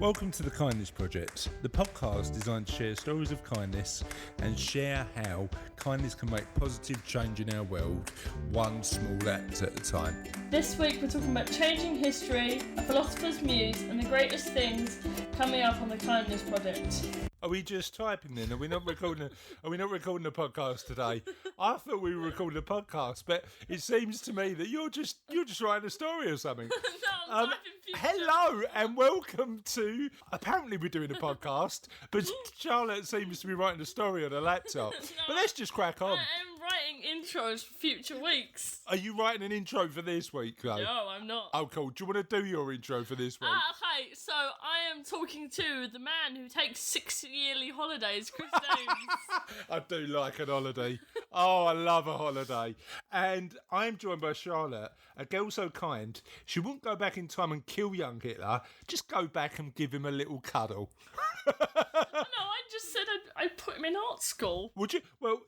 Welcome to the Kindness Project, the podcast designed to share stories of kindness and share how kindness can make positive change in our world, one small act at a time. This week we're talking about changing history, a philosopher's muse, and the greatest things coming up on the Kindness Project. Are we just typing then? Are we not recording? Are we not recording a podcast today? I thought we were recording a podcast, but it seems to me that you're just writing a story or something. No, I'm typing future. Hello and welcome to. Apparently we're doing a podcast, but Charlotte seems to be writing a story on her laptop. But let's just crack on. I am writing intros for future weeks. Are you writing an intro for this week, though? No, I'm not. Oh, cool. Do you want to do your intro for this week? Okay, so I am talking to the man who takes 6 yearly holidays, Chris Dames. I do like an holiday. Oh, I love a holiday. And I'm joined by Charlotte, a girl so kind, she wouldn't go back in time and kill young Hitler, just go back and give him a little cuddle. No, I just said I'd put him in art school. Would you? Well,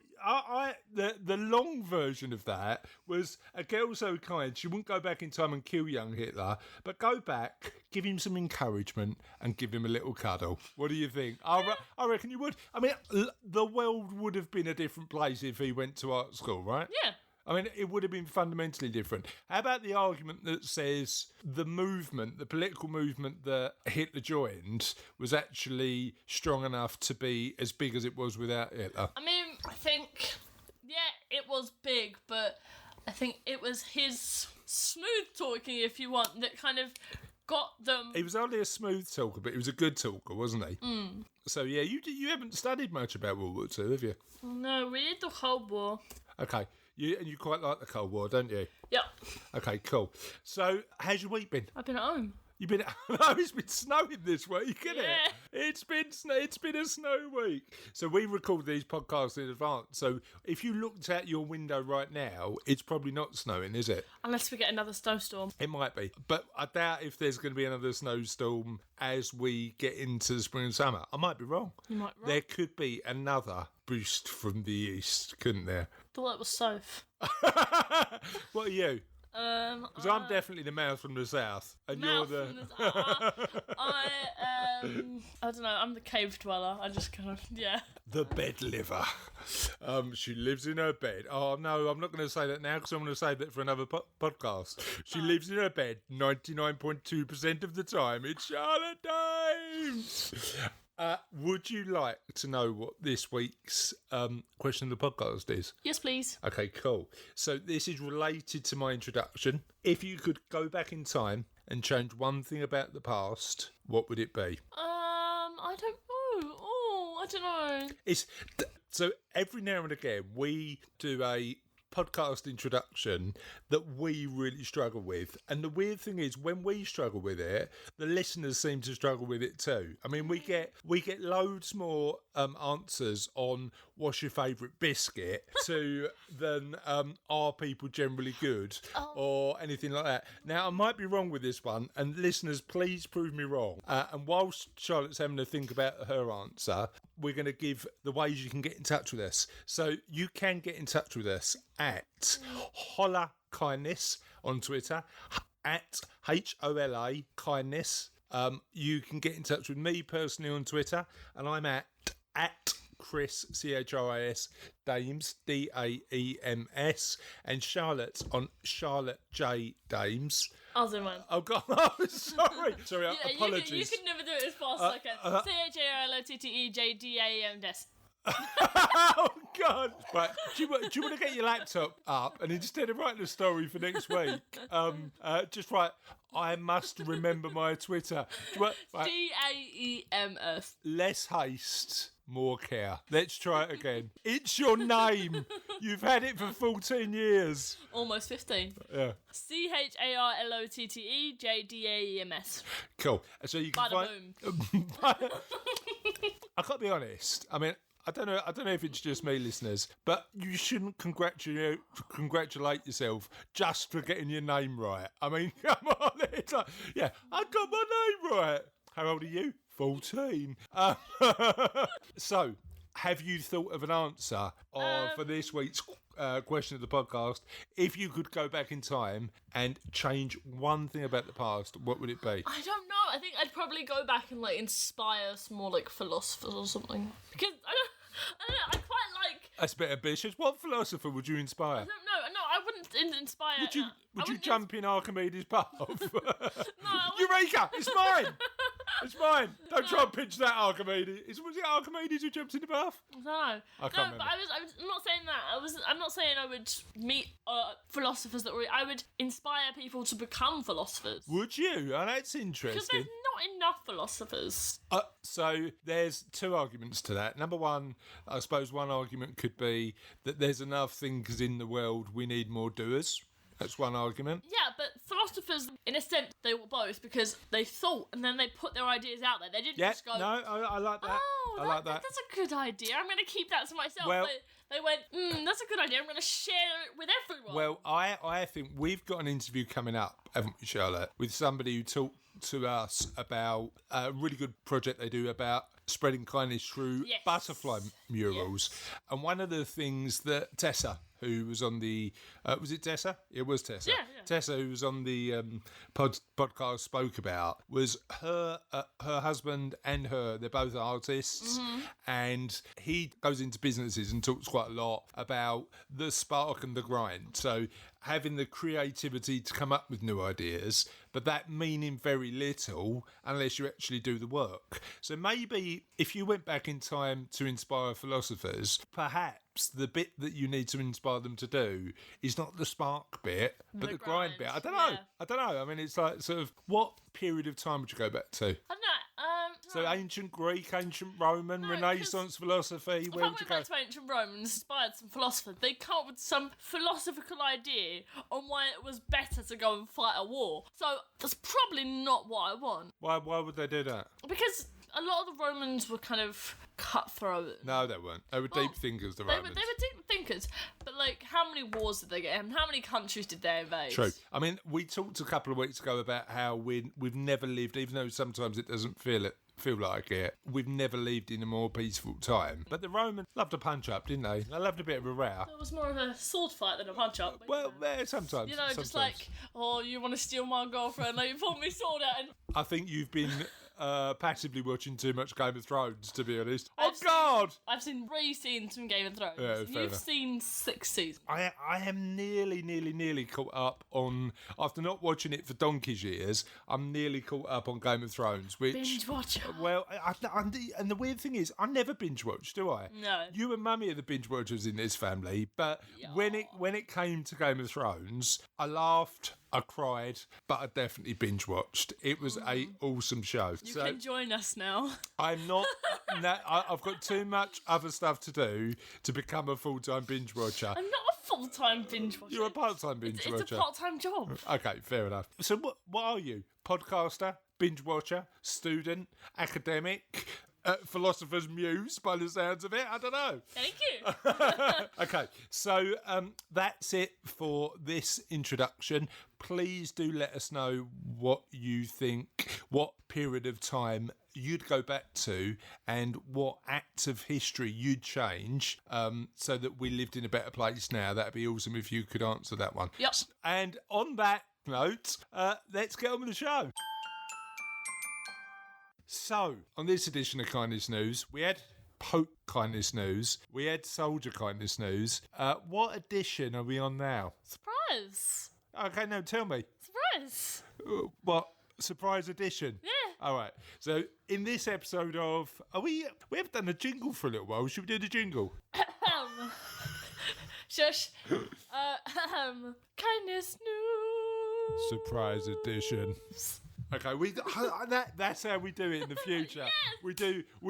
the long version of that was a girl so kind, she wouldn't go back in time and kill young Hitler, but go back, give him some encouragement and give him a little cuddle. What do you think? I reckon you would. I mean, the world would have been a different place if he went to art school, right? Yeah. I mean, it would have been fundamentally different. How about the argument that says the movement, the political movement that Hitler joined was actually strong enough to be as big as it was without Hitler? I mean, I think, yeah, it was big, but I think it was his smooth talking, if you want, that kind of got them. He was only a smooth talker, but he was a good talker, wasn't he? Mm. So, yeah, you haven't studied much about World War II, have you? No, we did the Cold War. Okay. And you quite like the Cold War, don't you? Yep. Okay, cool. So, how's your week been? I've been at home. You've been? No, it's been snowing this week, isn't it? It's been a snow week. So we record these podcasts in advance. So if you looked out your window right now, it's probably not snowing, is it? Unless we get another snowstorm. It might be, but I doubt if there's going to be another snowstorm as we get into the spring and summer. I might be wrong. You might be wrong. There could be another boost from the east, couldn't there? I thought that was Soph. What are you? Because I'm definitely the mouse from the south, and you're the. I don't know. I'm the cave dweller. I just kind of The bed liver. She lives in her bed. Oh no, I'm not going to say that now because I'm going to save that for another podcast. She lives in her bed 99.2% of the time. It's Charlotte Dames. Would you like to know what this week's question of the podcast is? Yes, please. Okay, cool. So this is related to my introduction. If you could go back in time and change one thing about the past, what would it be? I don't know. Oh, I don't know. So every now and again we do a podcast introduction that we really struggle with, and the weird thing is when we struggle with it, the listeners seem to struggle with it too. I mean, we get loads more answers on what's your favourite biscuit than are people generally good or anything like that. Now I might be wrong with this one, and listeners, please prove me wrong. And whilst Charlotte's having to think about her answer, we're going to give the ways you can get in touch with us. So you can get in touch with us at Holla Kindness on Twitter, at HOLA Kindness. You can get in touch with me personally on Twitter, and I'm at Chris, CHRIS, Dames, DAEMS, and Charlotte on Charlotte J Dames. Other one. Oh, God, sorry. Sorry, apologies. You can never do it as fast as I can. CHARLOTTEJDAEMS. Oh, God. Right, do you want to get your laptop up and instead of writing a story for next week, just write, I must remember my Twitter. DAEMS. Less haste, more care. Let's try it again. It's your name. You've had it for 14 years. Almost 15. Yeah. CHARLOTTEJDAEMS. Cool. So you can Bada boom. I can't be honest. I mean, I don't know if it's just me, listeners, but you shouldn't congratulate yourself just for getting your name right. I mean, come on. It's like, yeah, I got my name right. How old are you? 14. So, have you thought of an answer for this week's question of the podcast? If you could go back in time and change one thing about the past, what would it be? I don't know. I I think I'd probably go back and like inspire some more like philosophers or something. Because I don't know, I quite like. That's a bit ambitious. What philosopher would you inspire? No, I wouldn't inspire. Would you jump in Archimedes' path? No, Eureka! It's mine! It's mine! Don't try and pinch that, Archimedes. Was it Archimedes who jumped in the bath? I don't know. I can't remember. But I'm not saying that. I'm not saying I would meet philosophers that were. I would inspire people to become philosophers. Would you? Oh, that's Because interesting. there's not enough philosophers. So there's two arguments to that. Number one, I suppose one argument could be that there's enough thinkers in the world, we need more doers. That's one argument. Yeah, but philosophers, in a sense, they were both because they thought and then they put their ideas out there. They didn't just go, I like that. oh, I like that. that's a good idea. I'm going to keep that to myself. Well- They went, that's a good idea. I'm going to share it with everyone. Well, I think we've got an interview coming up, haven't we, Charlotte, with somebody who talked to us about a really good project they do about spreading kindness through Yes. butterfly murals. And one of the things that Tessa, who was on the... was it Tessa? It was Tessa. Yeah. Tessa, who was on the podcast, spoke about was her husband and her. They're both artists. Mm-hmm. And he goes into businesses and talks quite a lot about the spark and the grind. So having the creativity to come up with new ideas, but that meaning very little unless you actually do the work. So maybe if you went back in time to inspire philosophers, perhaps the bit that you need to inspire them to do is not the spark bit, but the grind bit. I don't know. yeah. I don't know. I mean, it's like sort of what period of time would you go back to? I don't know. So ancient Greek, ancient Roman, No, Renaissance philosophy, if where I would you went go? back to ancient Rome and inspired some philosophers, they come up with some philosophical idea on why it was better to go and fight a war. So that's probably not what I want. Why would they do that? Because a lot of the Romans were kind of cutthroat. No, they weren't. They were deep thinkers, the They Romans. were deep thinkers, but like, how many wars did they get? And how many countries did they invade? True. I mean, we talked a couple of weeks ago about how we've never lived, even though sometimes it doesn't feel like it, we've never lived in a more peaceful time. But the Romans loved a punch up, didn't they? They loved a bit of a row. It was more of a sword fight than a punch up. Well, yeah, sometimes. You know, just like, oh, you want to steal my girlfriend? Like, you pull me sword out and. I think you've been passively watching too much Game of Thrones, to be honest. I've seen 3 seasons from Game of Thrones. Yeah, fair You've enough. seen 6 seasons. I am nearly caught up on, after not watching it for donkey's years, I'm nearly caught up on Game of Thrones, which... Binge watcher. Well, and the weird thing is, I never binge watch, do I? No. You and Mummy are the binge watchers in this family, but when it came to Game of Thrones, I laughed, I cried, but I definitely binge watched. It was a awesome show. You can join us now. I'm not. I've got too much other stuff to do to become a full-time binge watcher. I'm not a full-time binge watcher. You're a part-time binge watcher. It's a part-time job. Okay, fair enough. So what are you? Podcaster, binge watcher, student, academic, philosopher's muse by the sounds of it? I don't know. Thank you. Okay, so that's it for this introduction. Please do let us know what you think, what period of time you'd go back to, and what act of history you'd change so that we lived in a better place now. That'd be awesome if you could answer that one. Yep. And on that note, let's get on with the show. So, on this edition of Kindness News, we had Pope Kindness News, we had Soldier Kindness News. What edition are we on now? Surprise. Okay, no, tell me. Surprise. What? Surprise edition? Yeah. All right. So, in this episode of... we haven't done a jingle for a little while. Should we do the jingle? Shush. Kindness news. Surprise edition. Okay, that's how we do it in the future. Yes. We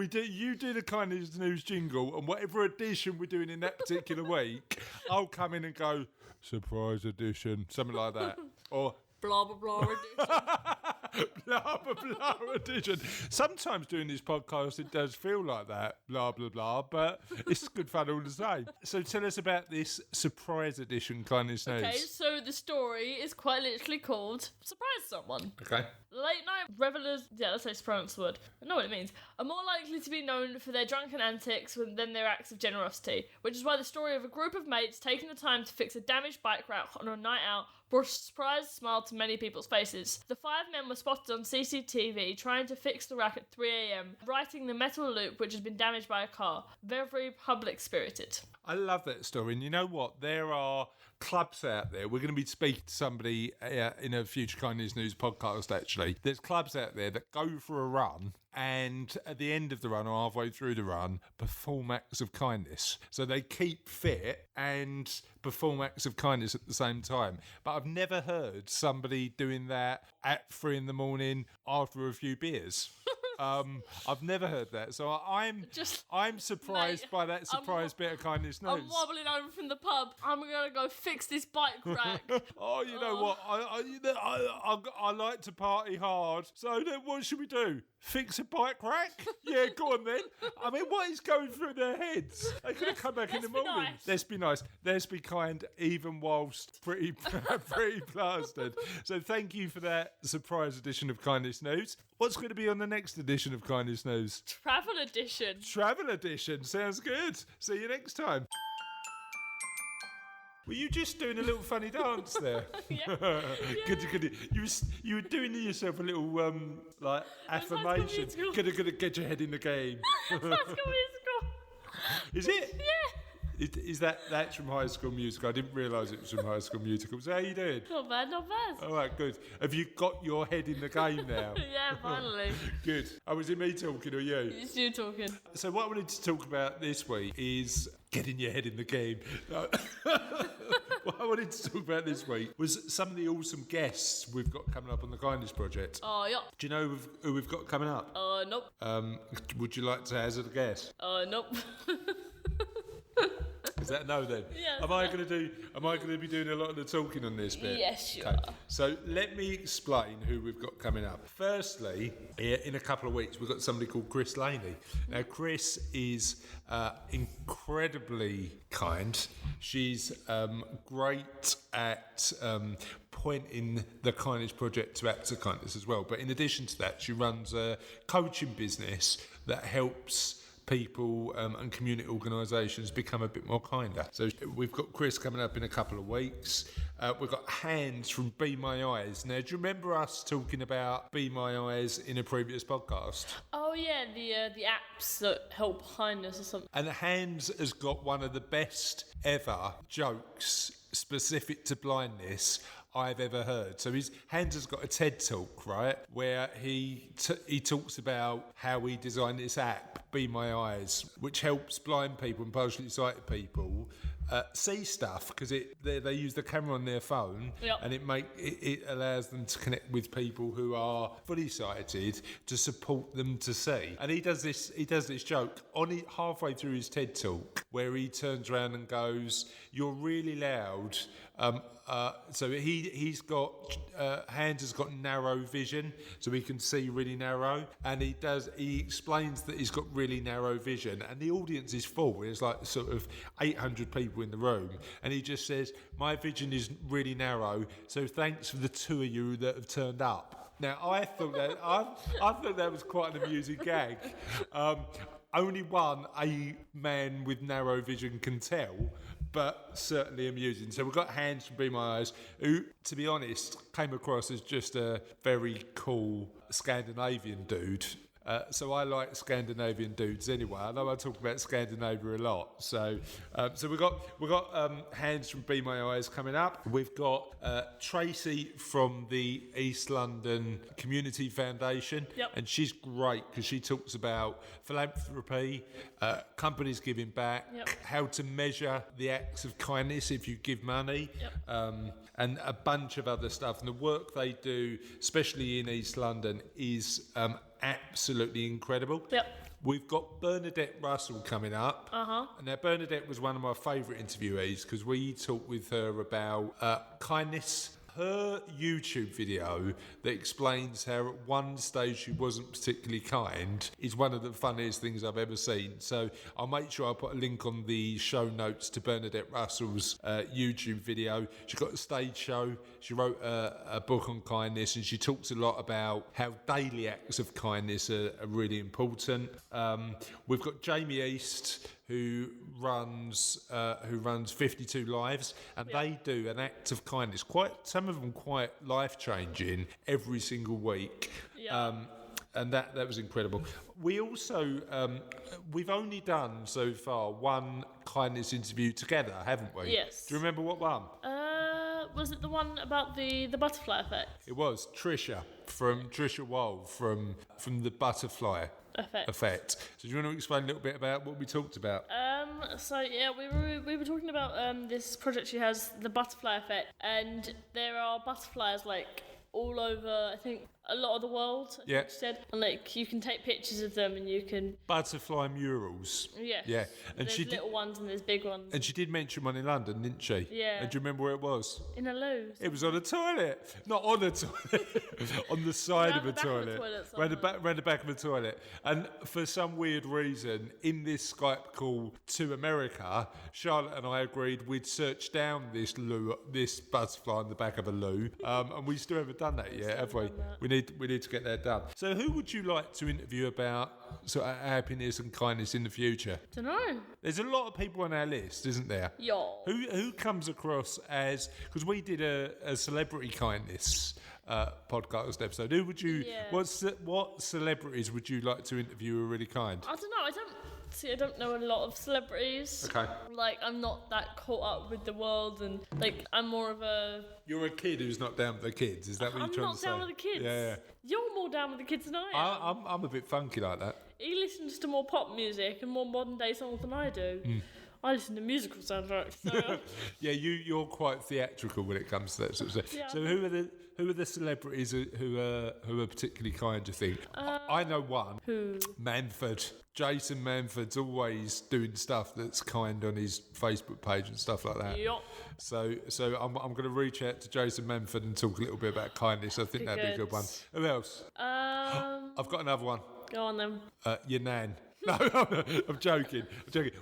do. You do the Kindness News jingle, and whatever edition we're doing in that particular week, I'll come in and go surprise edition, something like that, or Blah, blah, blah. Edition. blah blah blah edition. Sometimes doing this podcast, it does feel like that, blah blah blah, but it's good fun all the same. So tell us about this surprise edition Kindness News. Okay, so the story is quite literally called Surprise Someone. Okay. Late night revelers, let's say pronounce the word. I know what it means, are more likely to be known for their drunken antics than their acts of generosity, which is why the story of a group of mates taking the time to fix a damaged bike rack on a night out brought a surprised smile to many people's faces. The 5 men were spotted on CCTV trying to fix the rack at 3 a.m, righting the metal loop which had been damaged by a car. Very public-spirited. I love that story. And you know what? There are clubs out there. We're going to be speaking to somebody in a Future Kindness News podcast, actually. There's clubs out there that go for a run and at the end of the run or halfway through the run, perform acts of kindness. So they keep fit and perform acts of kindness at the same time. But I've never heard somebody doing that at 3 a.m. after a few beers. I've never heard that, so I'm surprised by that bit of kindness news. I'm wobbling over from the pub. I'm gonna go fix this bike rack. Oh, you know what? I like to party hard. So then, what should we do? Fix a bike rack? Yeah, go on then. I mean, what is going through their heads? They're gonna come back in the morning. Nice. Let's be nice. Let's be kind, even whilst pretty plastered. So thank you for that surprise edition of Kindness News. What's going to be on the next edition of Kindness News? Travel edition. Travel edition. Sounds good. See you next time. Were you just doing a little funny dance there? Yeah. Good. You were doing to yourself a little affirmation. Good. Get your head in the game. High School Musical. Is it? Yeah. Is that's from High School Musical? I didn't realise it was from High School Musical. So how you doing? Not bad. All right, good. Have you got your head in the game now? Yeah, finally. Good. Was it me talking or you? It's you talking. So what I wanted to talk about this week is getting your head in the game. What I wanted to talk about this week was some of the awesome guests we've got coming up on the Kindness Project. Oh, yeah. Do you know who we've got coming up? Nope. Would you like to hazard a guess? Nope. Is that no then? Yes. Am I going to be doing a lot of the talking on this bit? Yes, you are. So let me explain who we've got coming up. Firstly, in a couple of weeks, we've got somebody called Chris Laney. Now, Chris is incredibly kind. She's great at pointing the Kindness Project to acts of kindness as well. But in addition to that, she runs a coaching business that helps people and community organisations become a bit more kinder. So we've got Chris coming up in a couple of weeks. We've got Hands from Be My Eyes. Now, do you remember us talking about Be My Eyes in a previous podcast? Oh yeah, the apps that help kindness or something. And Hands has got one of the best ever jokes specific to blindness I've ever heard. So his Hands has got a TED talk, right, where he talks about how he designed this app, Be My Eyes, which helps blind people and partially sighted people see stuff because they use the camera on their phone. Yep. And it allows them to connect with people who are fully sighted to support them to see. And he does this joke halfway through his TED talk where he turns around and goes, "You're really loud." So he's got Hands has got narrow vision, so he can see really narrow, and he explains that he's got really narrow vision, and the audience is full. There's like sort of 800 people in the room, and he just says, "My vision is really narrow, so thanks for the 2 of you that have turned up." Now I thought that was quite an amusing gag. Only a man with narrow vision can tell, but certainly amusing. So we've got Hands from Be My Eyes, who, to be honest, came across as just a very cool Scandinavian dude. So I like Scandinavian dudes anyway. I know I talk about Scandinavia a lot. So we've got Hands from Be My Eyes coming up. We've got Tracy from the East London Community Foundation. Yep. And she's great because she talks about philanthropy, companies giving back, Yep. how to measure the acts of kindness if you give money, Yep. and a bunch of other stuff. And the work they do, especially in East London, is absolutely incredible. Yep. We've got Bernadette Russell coming up. Now, Bernadette was one of my favourite interviewees because we talked with her about kindness. Her YouTube video that explains how at one stage she wasn't particularly kind is one of the funniest things I've ever seen. So I'll make sure I put a link on the show notes to Bernadette Russell's YouTube video. She's got a stage show. She wrote a book on kindness, and she talks a lot about how daily acts of kindness are really important. We've got Jamie East, who runs 52 Lives, and they do an act of kindness. Some of them quite life changing every single week. Yeah. And that was incredible. We also we've only done so far one kindness interview together, haven't we? Yes. Do you remember what one? Was it the one about the butterfly effect? It was Trisha Wall from the butterfly effect. So do you want to explain a little bit about what we talked about? So yeah, we were talking about this project she has, the butterfly effect, and there are butterflies like all over, I think, a lot of the world. I think she said, and like you can take pictures of them, and you can butterfly murals. Yes. Yeah. And there's little ones and there's big ones. And she did mention one in London, didn't she? Yeah. And do you remember where it was? In a loo. It was on a toilet. Not on a toilet. On the side of a toilet. Round the back of a toilet. And for some weird reason, in this Skype call to America, Charlotte and I agreed we'd search down this butterfly on the back of a loo. And we still haven't done that yet, have we? We need to get that done. So who would you like to interview about sort of happiness and kindness in the future? Don't know. There's a lot of people on our list, isn't there? Yeah. Who comes across as, because we did a celebrity kindness podcast episode. Who would you? Yeah. What celebrities would you like to interview who are really kind? I don't know. I don't know a lot of celebrities. Okay. Like, I'm not that caught up with the world, and like, I'm more of a... You're a kid who's not down with the kids. Is that what you're trying to say? I'm not down with the kids. Yeah. You're more down with the kids than I am. I'm a bit funky like that. He listens to more pop music and more modern day songs than I do. I listen to musical soundtracks. So. Yeah, you're quite theatrical when it comes to that sort of stuff. Yeah. So who are the celebrities who are particularly kind, do you think? I know one. Who? Manford. Jason Manford's always doing stuff that's kind on his Facebook page and stuff like that. Yup. So I'm going to reach out to Jason Manford and talk a little bit about kindness. I think that'd be a good one. Who else? I've got another one. Go on then. Your nan. No, I'm joking.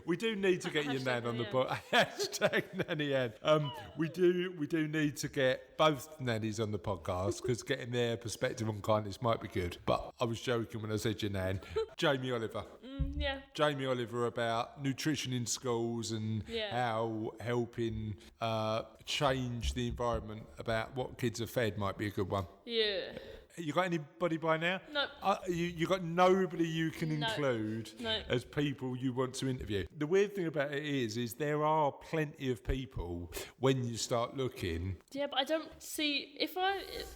We do need to get your nan on the pod. Hashtag Nanny Ann. We do need to get both nannies on the podcast because getting their perspective on kindness might be good. But I was joking when I said your nan. Jamie Oliver. Yeah. Jamie Oliver about nutrition in schools and how helping change the environment about what kids are fed might be a good one. Yeah. You got anybody by now? No. You got nobody you can include as people you want to interview. The weird thing about it is there are plenty of people when you start looking. Yeah, but I don't see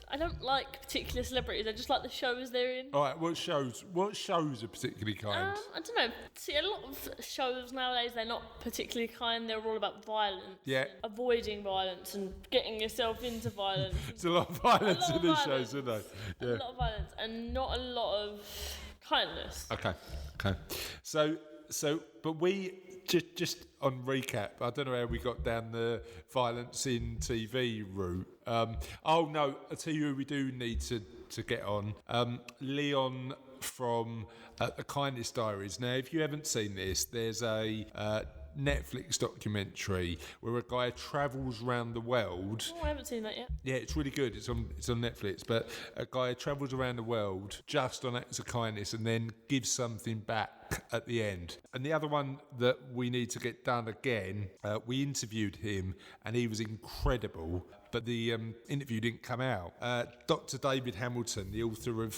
I don't like particular celebrities. I just like the shows they're in. All right, what shows are particularly kind? I don't know. See, a lot of shows nowadays, they're not particularly kind. They're all about violence. Yeah. Avoiding violence and getting yourself into violence. There's a lot of violence in these shows, isn't there? Yeah. A lot of violence and not a lot of kindness. Okay. So, but we just on recap. I don't know how we got down the violence in TV route. Oh no, I tell you who we do need to get on. Leon from the Kindness Diaries. Now, if you haven't seen this, there's a Netflix documentary where a guy travels around the world. Oh, I haven't seen that yet. Yeah, it's really good. It's on Netflix. But a guy travels around the world just on acts of kindness and then gives something back at the end. And the other one that we need to get done again, we interviewed him and he was incredible. But the interview didn't come out. Dr. David Hamilton, the author of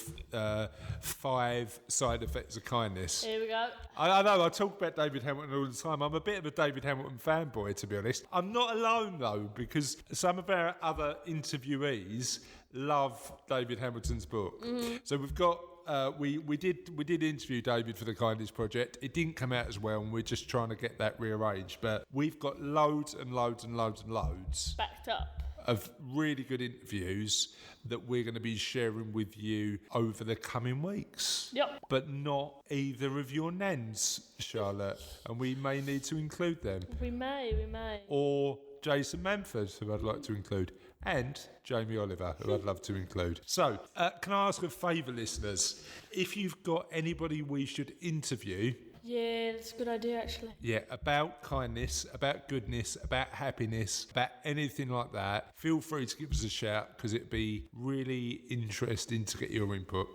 5 Side Effects of Kindness. Here we go. I know, I talk about David Hamilton all the time. I'm a bit of a David Hamilton fanboy, to be honest. I'm not alone, though, because some of our other interviewees love David Hamilton's book. Mm-hmm. So we've got... we did interview David for the Kindness Project. It didn't come out as well, and we're just trying to get that rearranged. But we've got loads backed up of really good interviews that we're going to be sharing with you over the coming weeks. Yep. But not either of your nans, Charlotte, and we may need to include them. We may. Or Jason Manford, who I'd like to include, and Jamie Oliver, who I'd love to include. So, can I ask a favour, listeners? If you've got anybody we should interview... Yeah, that's a good idea, actually. Yeah, about kindness, about goodness, about happiness, about anything like that, feel free to give us a shout, because it'd be really interesting to get your input.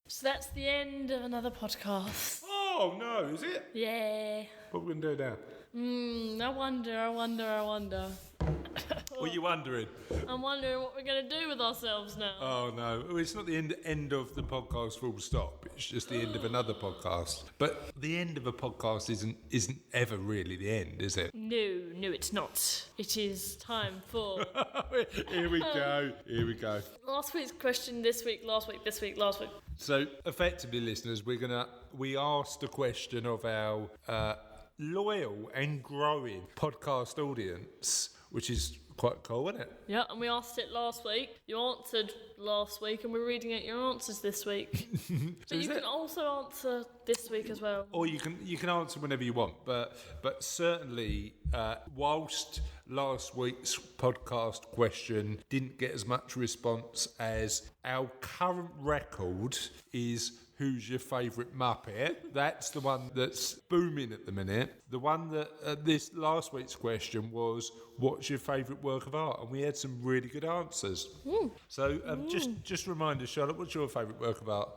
So that's the end of another podcast. Oh! Oh, no, is it? Yeah. What are we going to do now? I wonder. What are you wondering? I'm wondering what we're going to do with ourselves now. Oh, no. Well, it's not the end of the podcast full stop. It's just the end of another podcast. But the end of a podcast isn't ever really the end, is it? No, it's not. It is time for... Here we go. Last week's question this week, last week. So, effectively, listeners, we asked a question of our loyal and growing podcast audience, which is quite cool, isn't it? Yeah, and we asked it last week. You answered last week, and we're reading out your answers this week. So you can also answer this week as well. Or you can answer whenever you want, but certainly, whilst last week's podcast question didn't get as much response as our current record is who's your favourite Muppet. That's the one that's booming at the minute. The one that this last week's question was, what's your favourite work of art? And we had some really good answers. So just remind us, Charlotte, what's your favourite work of art?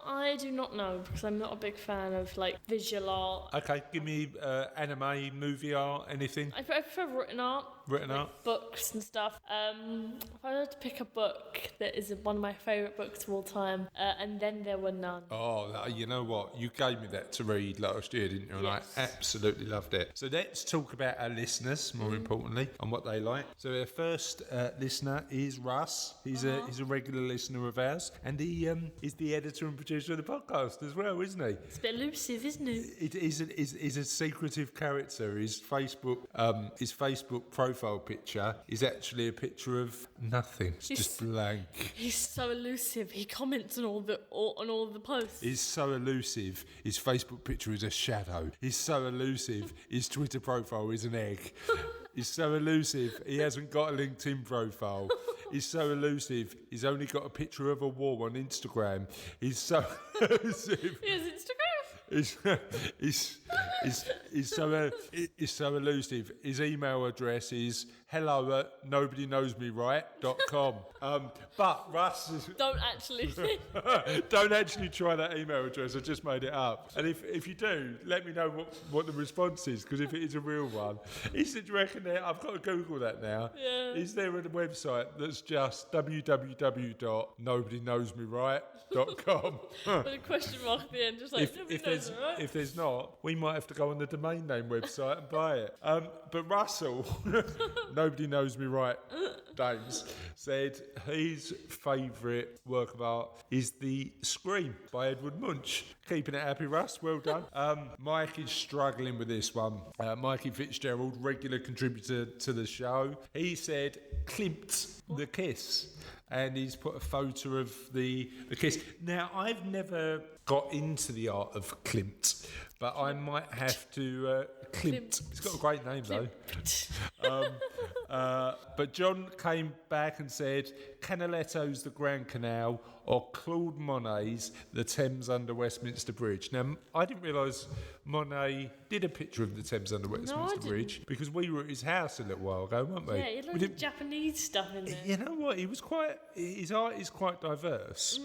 I do not know, because I'm not a big fan of visual art. Okay, give me anime, movie art, anything. I prefer written art. Books and stuff. If I were to pick a book that is one of my favourite books of all time, and then there were none. Oh, you know what? You gave me that to read last year, didn't you? And Yes. I absolutely loved it. So let's talk about our listeners, more importantly, and what they like. So our first listener is Russ. He's a regular listener of ours, and he is the editor and producer of the podcast as well, isn't he? It's a bit elusive, isn't it? It is a secretive character. His Facebook profile picture is actually a picture of nothing. It's just blank. He's so elusive. He comments on all the posts. He's so elusive. His Facebook picture is a shadow. He's so elusive. His Twitter profile is an egg. He's so elusive. He hasn't got a LinkedIn profile. He's so elusive. He's only got a picture of a wall on Instagram. He's so elusive. He has Instagram. He's so elusive. His email address is hello@nobodyknowsmeright.com. But Russ is... Don't actually. Don't actually try that email address. I just made it up. And if you do, let me know what the response is, because if it is a real one, do you reckon there? I've got to Google that now. Yeah. Is there a website that's just www.nobodyknowsmeright.com? With a question mark at the end, just If there's not, we might have to go on the domain name website and buy it. But Russell, Nobody Knows Me Right, Dames, said his favourite work of art is The Scream by Edward Munch. Keeping it happy, Russ. Well done. Mike is struggling with this one. Mikey Fitzgerald, regular contributor to the show. He said Klimt, The Kiss. And he's put a photo of the kiss. Now, I've never got into the art of Klimt, but I might have to... Klimt. It's got a great name, though. But John came back and said Canaletto's The Grand Canal or Claude Monet's The Thames Under Westminster Bridge. Now, I didn't realise Monet did a picture of the Thames Under Westminster Bridge, because we were at his house a little while ago, weren't we? Yeah, he had loads of Japanese stuff in there. You know what? His art is quite diverse.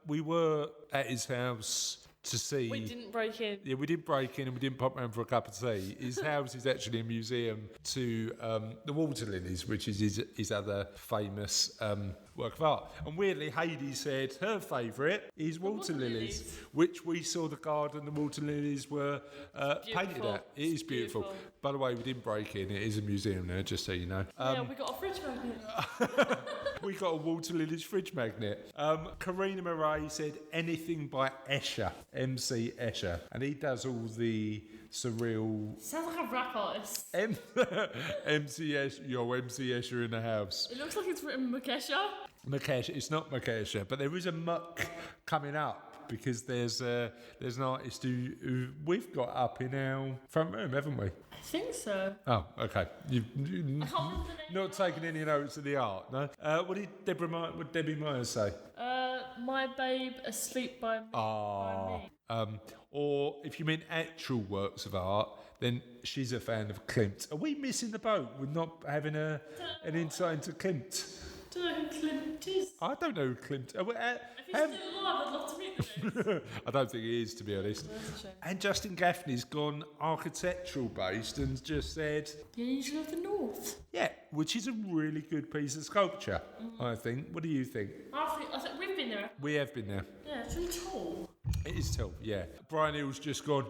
We were at his house to see... We didn't break in. Yeah, we didn't break in and we didn't pop round for a cup of tea. His house is actually a museum to the Water Lilies, which is his other famous work of art. And weirdly, Heidi said her favourite is Water Lilies, which we saw the garden the Water Lilies were painted at. It is beautiful. By the way, we didn't break in. It is a museum now, just so you know. Yeah, we got a fridge magnet. We got a Water Lilies fridge magnet. Karina Murray said anything by Escher, MC Escher. And he does all the surreal... Sounds like a rap artist. MC Escher in the house. It looks like it's written Makesha. Makesha. It's not Makesha, but there is a muck coming up, because there's an artist who we've got up in our front room, haven't we? I think so. Oh, okay. You've I can't remember the name. not taken any notes of the art, no? What did Debbie Myers say? My Babe Asleep by Me. Or if you mean actual works of art, then she's a fan of Klimt. Are we missing the boat with not having an insight into Klimt? I don't know who Klimt is. I don't know who Klimt. If he's still alive, I'd love to meet I don't think he is, to be honest. And Justin Gaffney's gone architectural based and just said, Yeah, you should have the North. yeah, which is a really good piece of sculpture, I think. What do you think? I think we've been there. We have been there. Yeah, it's really tall. It is tall, yeah. Brian Hill's just gone,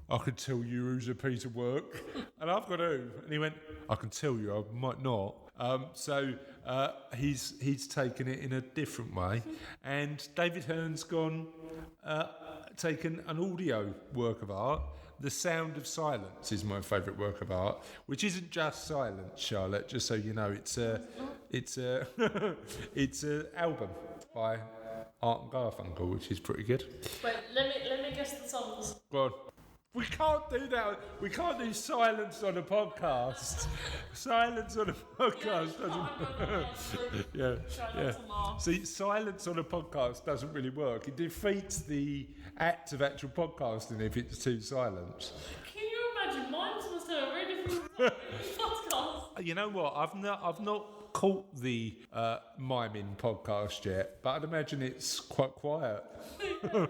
I can tell you who's a piece of work. And I've got who? And he went, I can tell you, I might not. So he's taken it in a different way. And David Hearn's gone, taken an audio work of art. The Sound of Silence is my favourite work of art, which isn't just silence, Charlotte, just so you know. It's a album by Art and Garfunkel, which is pretty good. Wait, let me guess the songs. Go on. We can't do that. We can't do silence on a podcast. Silence on a podcast doesn't. Yeah. See, silence on a podcast doesn't really work. It defeats the act of actual podcasting if it's too silent. Can you imagine? Mine's must have a really different podcast. You know what? I've not caught the miming podcast yet, but I'd imagine it's quite quiet. Hear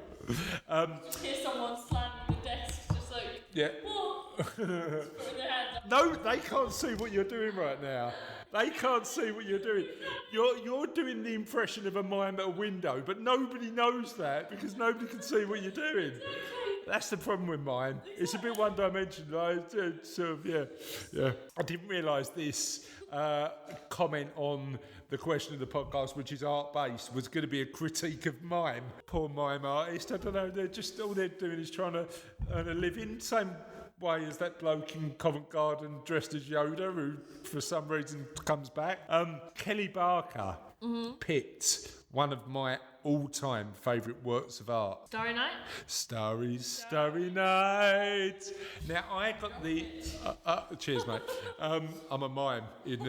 someone slamming the desk, just like, yeah. What? Putting their hands up. No, they can't see what you're doing right now. They can't see what you're doing. You're doing the impression of a mime at a window, but nobody knows that because nobody can see what you're doing. That's the problem with mine. It's a bit one-dimensional. Yeah. I didn't realise this comment on the question of the podcast, which is art-based, was going to be a critique of mime. Poor mime artist. I don't know. They're just all they're doing is trying to earn a living. Same way as that bloke in Covent Garden dressed as Yoda, who for some reason comes back. Kelly Barker picked one of my all-time favourite works of art. Starry Night? Starry Night. Now I got the cheers, mate. I'm a mime in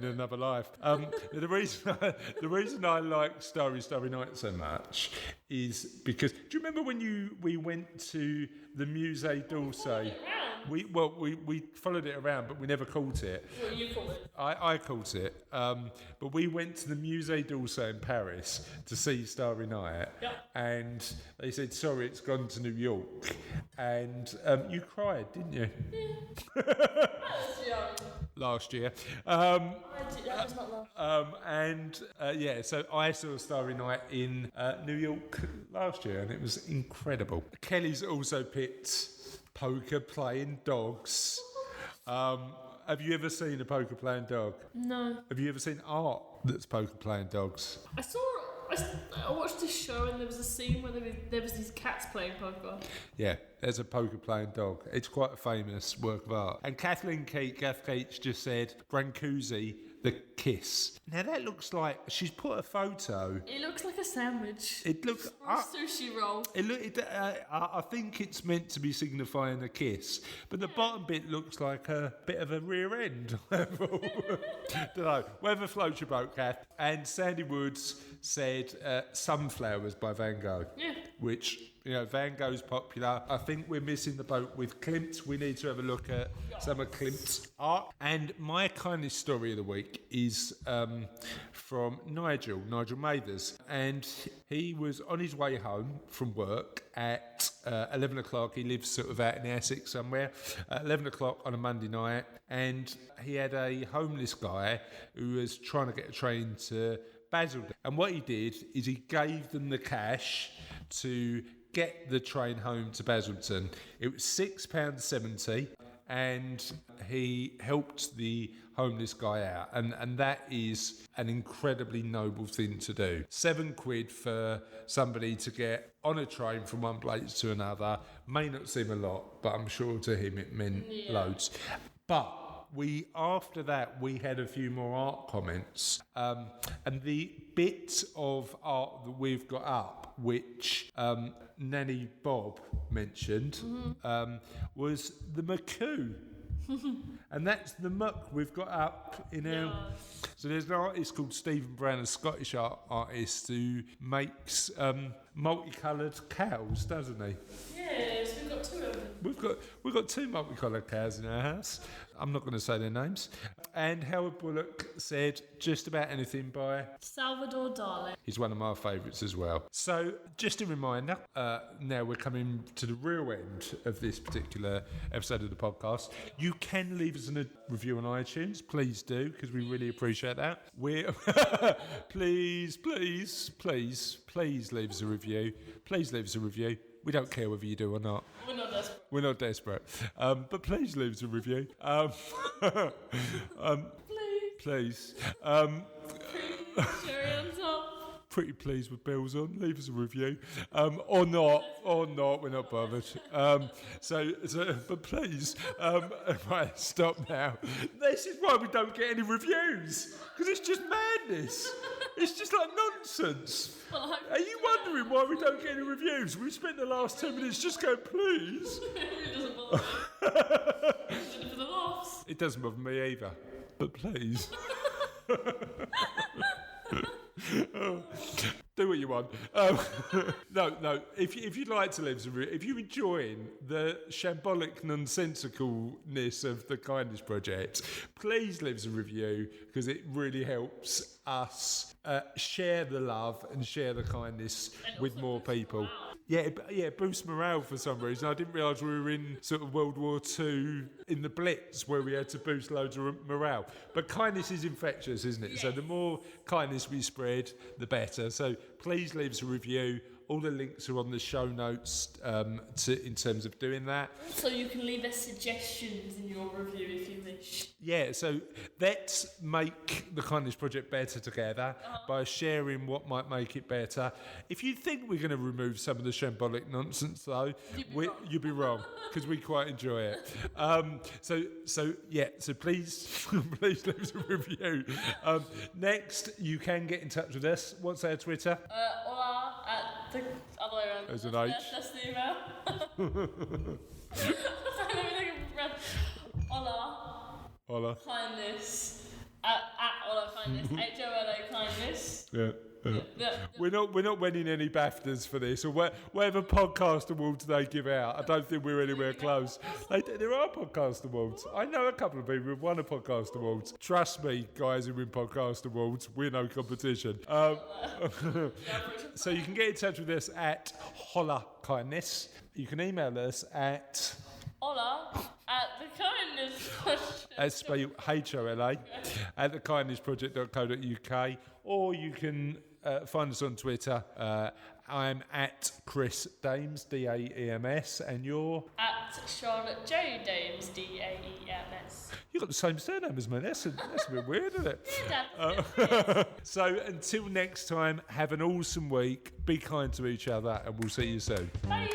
another life. The reason I like Starry Night so much is because, do you remember when we went to the Musée d'Orsay? We followed it around, but we never caught it. Well, you caught it. I caught it. But we went to the Musée d'Orsay in Paris to see Starry Night, and they said, sorry, it's gone to New York. And you cried, didn't you? Yeah. Last year. That was not last. So I saw Starry Night in New York last year, and it was incredible. Kelly's also picked poker playing dogs. Have you ever seen a poker playing dog? No. Have you ever seen art that's poker playing dogs? I watched this show and there was a scene where there was these cats playing poker. Yeah, there's a poker playing dog. It's quite a famous work of art. And Kathleen Keats just said, Brancusi, the kiss. Now that looks like she's put a photo. It looks like a sandwich. It looks or a sushi roll. I think it's meant to be signifying a kiss, but the bottom bit looks like a bit of a rear end. Don't know. Whatever floats your boat, Kath. And Sandy Woods said Sunflowers by Van Gogh. Yeah. Which, Van Gogh's popular. I think we're missing the boat with Klimt. We need to have a look at some of Klimt's art. And my kindest story of the week is from Nigel Mathers. And he was on his way home from work at 11 o'clock. He lives sort of out in Essex somewhere. 11 o'clock on a Monday night. And he had a homeless guy who was trying to get a train to Basildon. And what he did is he gave them the cash to get the train home to Basildon. It was £6.70, and he helped the homeless guy out. And that is an incredibly noble thing to do. £7 for somebody to get on a train from one place to another may not seem a lot, but I'm sure to him it meant loads. But after that, we had a few more art comments. And the bit of art that we've got up, which Nanny Bob mentioned, was the Macu. And that's the muck we've got up in our... So there's an artist called Stephen Brown, a Scottish artist who makes multicoloured cows, doesn't he? Yeah, Yes, we've got 2 of them. We've got 2 multicoloured cows in our house. I'm not going to say their names. And Howard Bullock said just about anything by Salvador Dali. He's one of my favourites as well. So, just a reminder, now we're coming to the real end of this particular episode of the podcast. You can leave us a review on iTunes. Please do, because we really appreciate that. Please leave us a review. Please leave us a review. We don't care whether you do or not. We're not desperate. But please leave us a review. Please. Cherry on top. Pretty pleased with bells on. Leave us a review, or not. We're not bothered. But please, right, stop now. This is why we don't get any reviews, because it's just madness. It's just like nonsense. Well, are you wondering why we don't get any reviews? We spent the last 2 minutes just going, please. It doesn't bother me. Just did it for the laughs. It doesn't bother me either. But please. Do what you want. No. If you'd like to leave us a review, if you're enjoying the shambolic nonsensicalness of the Kindness Project, please leave us a review, because it really helps us share the love and share the kindness with more people. Yeah, boost morale for some reason. I didn't realise we were in sort of World War II in the Blitz, where we had to boost loads of morale. But kindness is infectious, isn't it? Yes. So the more kindness we spread, the better. So please leave us a review. All the links are on the show notes in terms of doing that. Also, you can leave us suggestions in your review if you wish. Yeah, so let's make the Kindness Project better together by sharing what might make it better. If you think we're going to remove some of the shambolic nonsense, though, you'd be wrong, because we quite enjoy it. So please leave us a review. Next, you can get in touch with us. What's our Twitter? Hola at the other way around. There's an H. That's the email. Hola. Kindness. At Hola Kindness. HOLA Kindness. Yeah. We're not winning any BAFTAs for this, or whatever podcast awards they give out. I don't think we're anywhere close. There are podcast awards. I know a couple of people who've won a podcast awards. Trust me, guys who win podcast awards, we're no competition. So you can get in touch with us at Hola Kindness. You can email us at Hola at the Kindness Project. That's spelled HOLA at thekindnessproject.co.uk, or you can find us on Twitter. I'm at Chris Dames, Daems, and you're at Charlotte J Dames, Daems. You've got the same surname as me. That's a bit weird, isn't it? Yeah, So until next time, have an awesome week. Be kind to each other, and we'll see you soon. Bye.